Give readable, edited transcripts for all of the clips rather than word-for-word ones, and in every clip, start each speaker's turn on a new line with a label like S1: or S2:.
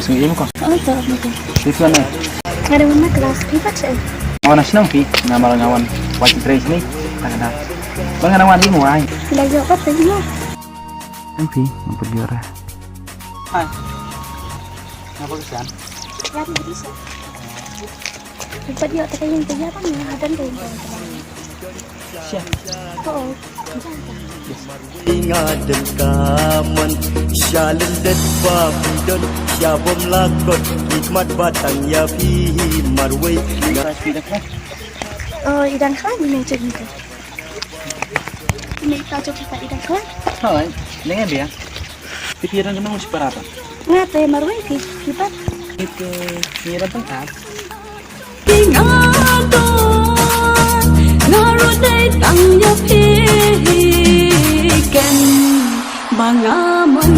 S1: Sige mo ko.
S2: Oh, ito.
S1: Dito na.
S2: Ada mana kelas privat saya.
S1: Awan na Pi. Na marangawan. Wajib trace ni. Tangana. Banganawan mo ay.
S2: Belajar apa tadi ya?
S1: Pi, memperjuara. Hai. Ngapa kesan?
S2: Ya, bisa. Privat dia tak yang kerja apa ni? Ada yang
S1: Siap.
S2: Oh.
S3: Ingadan kaman Syalalat babidon Syabom lakot Hikmat batang ya fihi marway
S2: Oh, idang khan ni macam ni. Ini tajuk kita idang khan.
S1: Hai. Dengan dia. Pikiran kamu mesti berapa?
S2: Ngate marway privat.
S1: Itu pikiran tentang
S4: Naruday tang ya pihiken mangaman.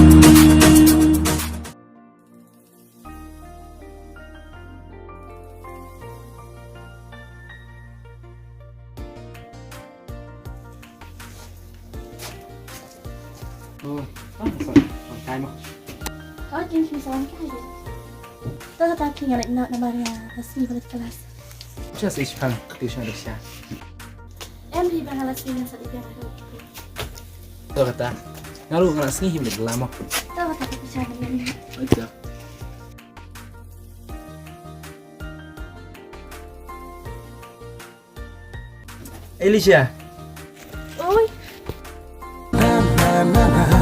S1: Kai mo.
S2: Oh, jenis misalnya kayak. Tahu tak kira nak namanya resmi pada kelas.
S1: Just each pan tuition ada siya.
S2: MD bangala sini sa ibang ako.
S1: Tahu kata. Ngalu ngalas ni himlet lama.
S2: Tahu tak kita cakap ni.
S1: Betul. Elisha.
S2: Oi.
S3: La na na na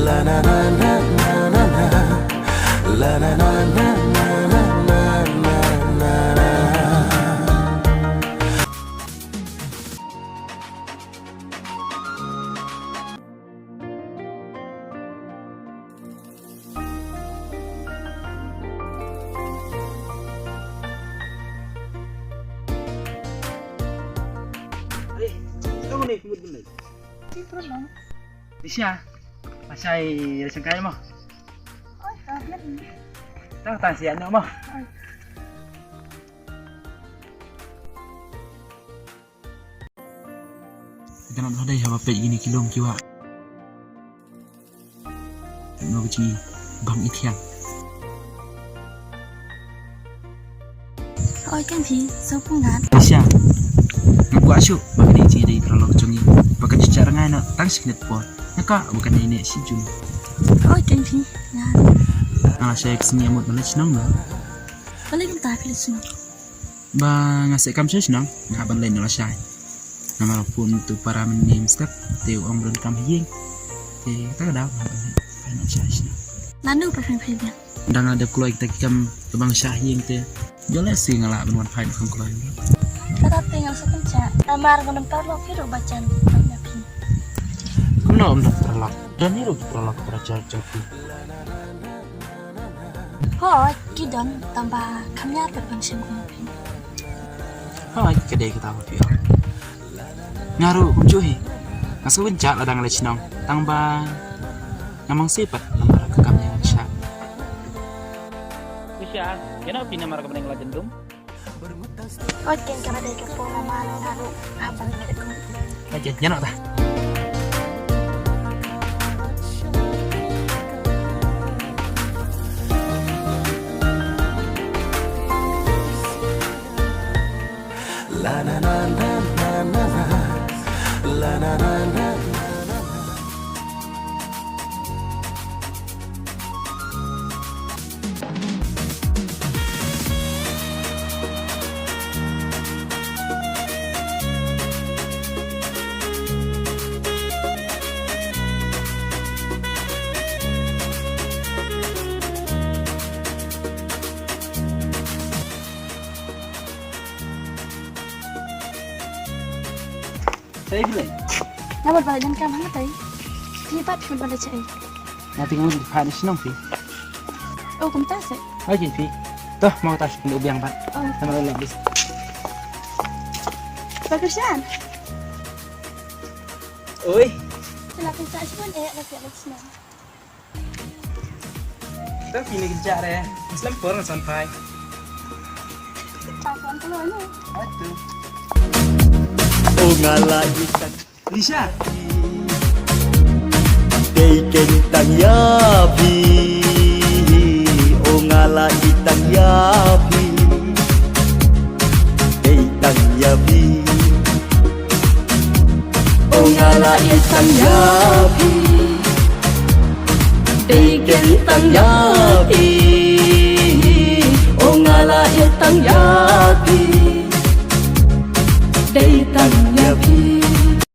S3: na na na La na na na na na na na na
S1: Kamu nih kumut bener.
S2: Sipro lang.
S1: Elisha. Masay rasang kaya mo.
S2: Oi, kahit ni.
S1: Tahu tak siya mo. Jangan ada yang apa ini kilom kiwa. Nó chỉ bằng ít thiang.
S2: Oi, kan pi, so pungan.
S1: Siya. Gua asyuk makan ini dari prolog jongi. Bahkan secara ngai nak tang signet pon. Naka bukan ini si Jun.
S2: Oi, kan pi. Ya.
S1: Saya kesini amut malah senang lah.
S2: Balik kita pilih sini.
S1: Ba ngasih kam saya senang. Ngaban lain lah saya. Nama pun tu para menim step. Teu om belum kam hiyeng. Tak ada apa. Anak saya senang.
S2: Lalu pergi dia.
S1: Dan ada keluar kita kam kebang syahiyeng te. Jelas sih ngalak benuan pain kang keluar.
S2: Kata tinggal sekencak. Amar ngemper lo kiro bacaan.
S1: Kenapa om tak terlak? Dan ini rugi terlak berajar jatuh.
S2: Oh, kidon tambah kamnya terpension kumpin.
S1: Hai, kedai kita apa dia? Ngaruh kuncuhi. Ngasu bencak ladang lecinong. Tambah ngamang sifat nomor kekamnya Sya. Sya, kenapa pindah marah kepada ngelajen dum?
S2: Oh, kan karena dari kepola malu lalu abang kita.
S1: Aja, jangan tak.
S3: La na na na na na La na na na
S1: Saya bilang.
S2: Namun balik dan kamu ngatay. Lipat pun pada cai.
S1: Nanti kamu di hari senang fi.
S2: Oh, kamu tak sih?
S1: Aja fi. Toh mau tas untuk ubiang pak.
S2: Oh,
S1: Sama lo habis.
S2: bagusan.
S1: Oi.
S2: Silakan saya pun lagi senang.
S1: Tapi ini kerja deh. Islam kurang sampai.
S2: Takon keluar ni.
S1: Aduh.
S3: O ngala ikan
S1: Risha.
S3: Day kentang yabi O ngala ikan yabi Day tang yabi O ngala ikan yabi Day kentang yabi O ngala ikan yabi Day tang yabi